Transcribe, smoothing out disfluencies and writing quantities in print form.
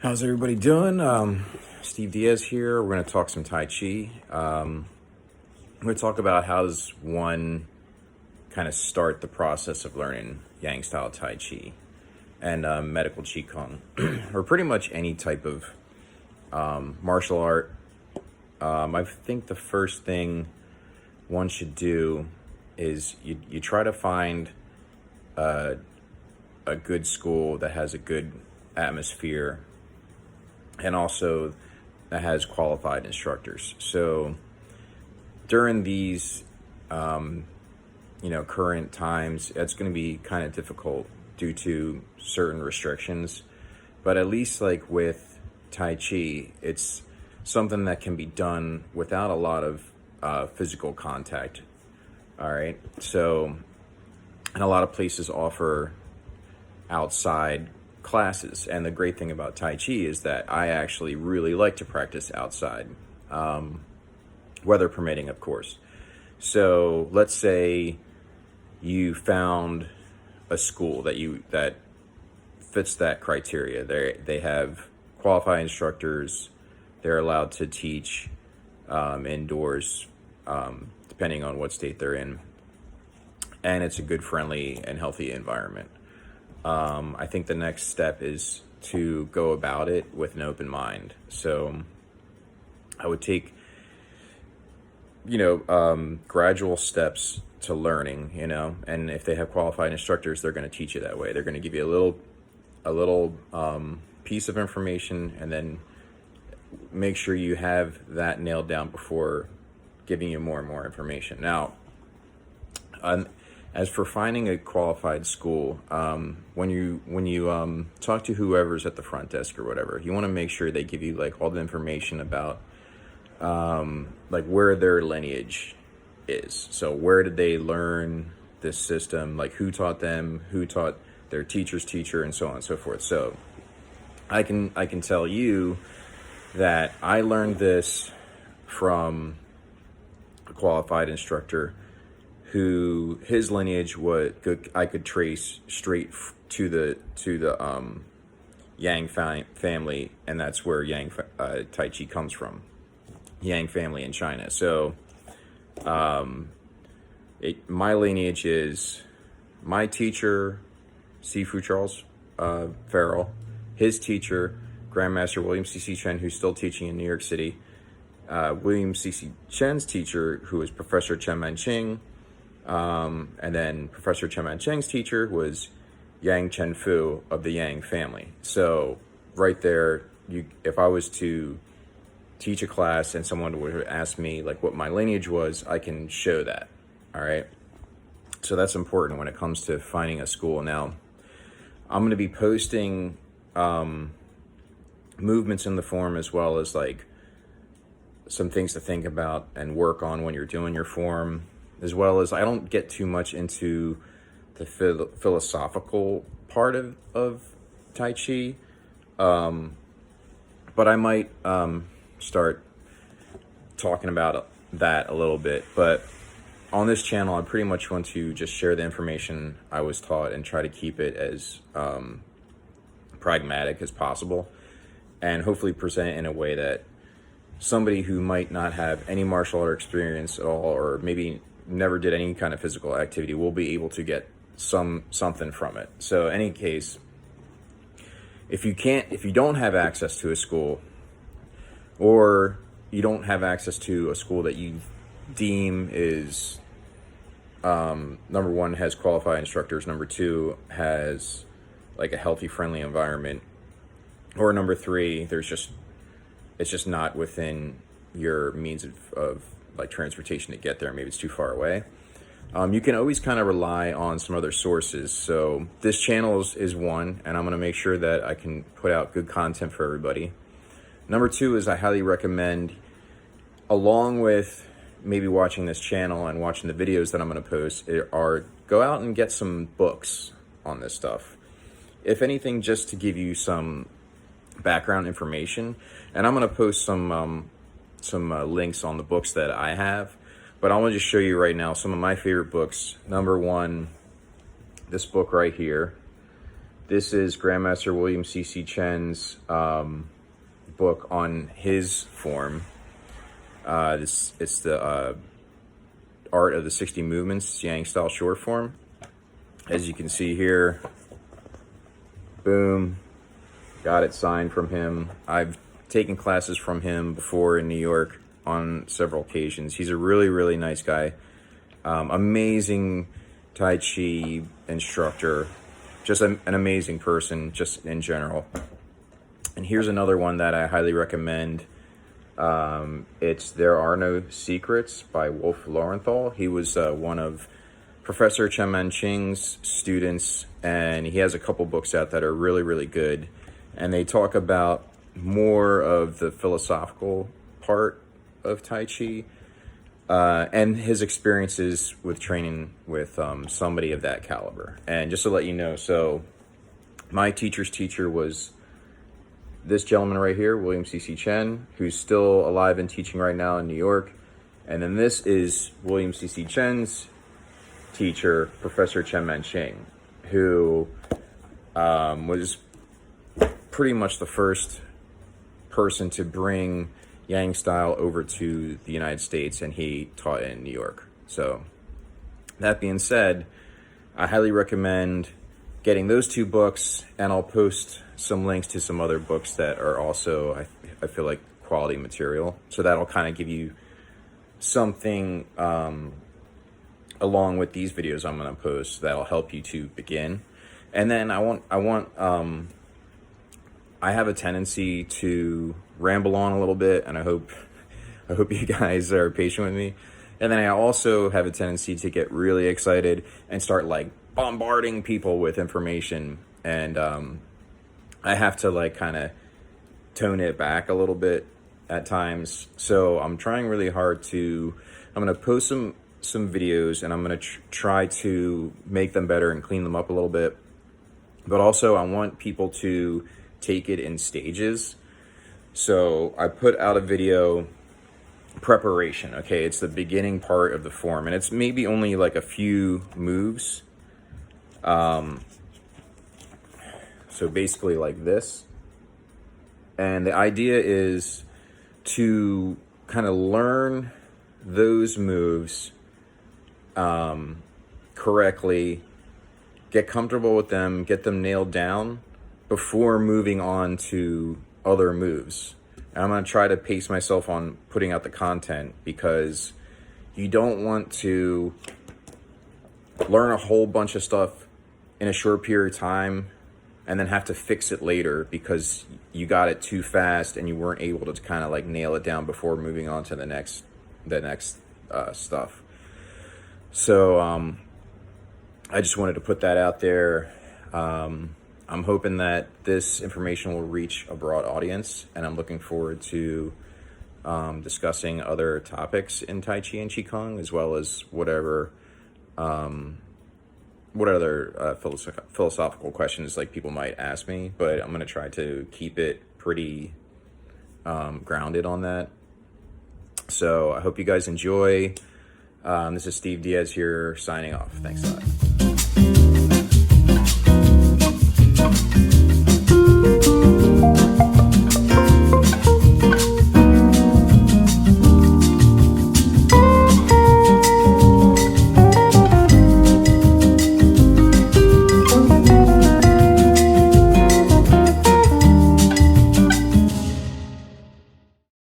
How's everybody doing? Steve Diaz here. We're going to talk some Tai Chi. We're going to talk about how does one kind of start the process of learning Yang style Tai Chi and medical Qigong, or pretty much any type of martial art. I think the first thing one should do is you try to find a good school that has a good atmosphere and also that has qualified instructors. So during these, current times, it's going to be kind of difficult due to certain restrictions. But at least like with Tai Chi, it's something that can be done without a lot of physical contact. All right. So, and a lot of places offer outside classes, and the great thing about Tai Chi is that I actually really like to practice outside, weather permitting, of course. So let's say you found a school that fits that criteria. They have qualified instructors. They're allowed to teach indoors, depending on what state they're in, and it's a good, friendly, and healthy environment. I think the next step is to go about it with an open mind. So I would take, gradual steps to learning, and if they have qualified instructors, they're going to teach you that way. They're going to give you a little piece of information, and then make sure you have that nailed down before giving you more and more information. Now, as for finding a qualified school, when you talk to whoever's at the front desk or whatever, you want to make sure they give you like all the information about like where their lineage is. So where did they learn this system? Like who taught them? Who taught their teacher's teacher, and so on and so forth. So I can tell you that I learned this from a qualified instructor who his lineage I could trace straight to the Yang family, and that's where Yang Tai Chi comes from, Yang family in China. So my lineage is my teacher, Sifu Charles Farrell, his teacher, Grandmaster William C.C. Chen, who's still teaching in New York City, William C.C. Chen's teacher, who is Professor Chen Manqing, and then Professor Chen Manqing's teacher was Yang Chen Fu of the Yang family. So right there, if I was to teach a class and someone would ask me like what my lineage was, I can show that. All right. So that's important when it comes to finding a school. Now, I'm going to be posting movements in the form, as well as like some things to think about and work on when you're doing your form, as well as I don't get too much into the philosophical part of Tai Chi, but I might start talking about that a little bit. But on this channel, I pretty much want to just share the information I was taught and try to keep it as pragmatic as possible, and hopefully present it in a way that somebody who might not have any martial art experience at all, or maybe never did any kind of physical activity, will be able to get something from it. So in any case, if you don't have access to a school, or you don't have access to a school that you deem is number one, has qualified instructors, number two, has like a healthy, friendly environment, or number three, it's just not within your means of like transportation to get there. Maybe it's too far away. You can always kind of rely on some other sources. So this channel is one, and I'm going to make sure that I can put out good content for everybody. Number two is I highly recommend, along with maybe watching this channel and watching the videos that I'm going to post, are go out and get some books on this stuff. If anything, just to give you some background information. And I'm going to post some links on the books that I have. But I want to just show you right now some of my favorite books. Number one, this book right here. This is Grandmaster William C.C. Chen's book on his form. It's the Art of the 60 Movements, Yang style short form. As you can see here, boom, got it signed from him. I've taken classes from him before in New York on several occasions. He's a really, really nice guy. Amazing Tai Chi instructor. Just an amazing person, just in general. And here's another one that I highly recommend. It's There Are No Secrets by Wolf Lowenthal. He was one of Professor Chen Manqing's students, and he has a couple books out that are really, really good. And they talk about more of the philosophical part of Tai Chi and his experiences with training with somebody of that caliber. And just to let you know, so my teacher's teacher was this gentleman right here, William C.C. Chen, who's still alive and teaching right now in New York. And then this is William C.C. Chen's teacher, Professor Chen Manqing, who was pretty much the first person to bring Yang style over to the United States, and he taught in New York. So that being said, I highly recommend getting those two books, and I'll post some links to some other books that are also, I feel like, quality material. So that'll kind of give you something along with these videos I'm going to post that'll help you to begin. And then I have a tendency to ramble on a little bit, and I hope you guys are patient with me. And then I also have a tendency to get really excited and start like bombarding people with information, and I have to like kind of tone it back a little bit at times. So I'm trying really hard to, I'm going to post some videos, and I'm going to try to make them better and clean them up a little bit. But also I want people to take it in stages. So I put out a video preparation. Okay, it's the beginning part of the form, and it's maybe only like a few moves. So basically like this. And the idea is to kind of learn those moves correctly, get comfortable with them, get them nailed down before moving on to other moves. And I'm going to try to pace myself on putting out the content, because you don't want to learn a whole bunch of stuff in a short period of time and then have to fix it later because you got it too fast and you weren't able to kind of like nail it down before moving on to the next stuff. So I just wanted to put that out there. I'm hoping that this information will reach a broad audience, and I'm looking forward to discussing other topics in Tai Chi and Qigong, as well as what other philosophical questions like people might ask me. But I'm going to try to keep it pretty grounded on that. So I hope you guys enjoy. This is Steve Diaz here, signing off. Thanks a lot.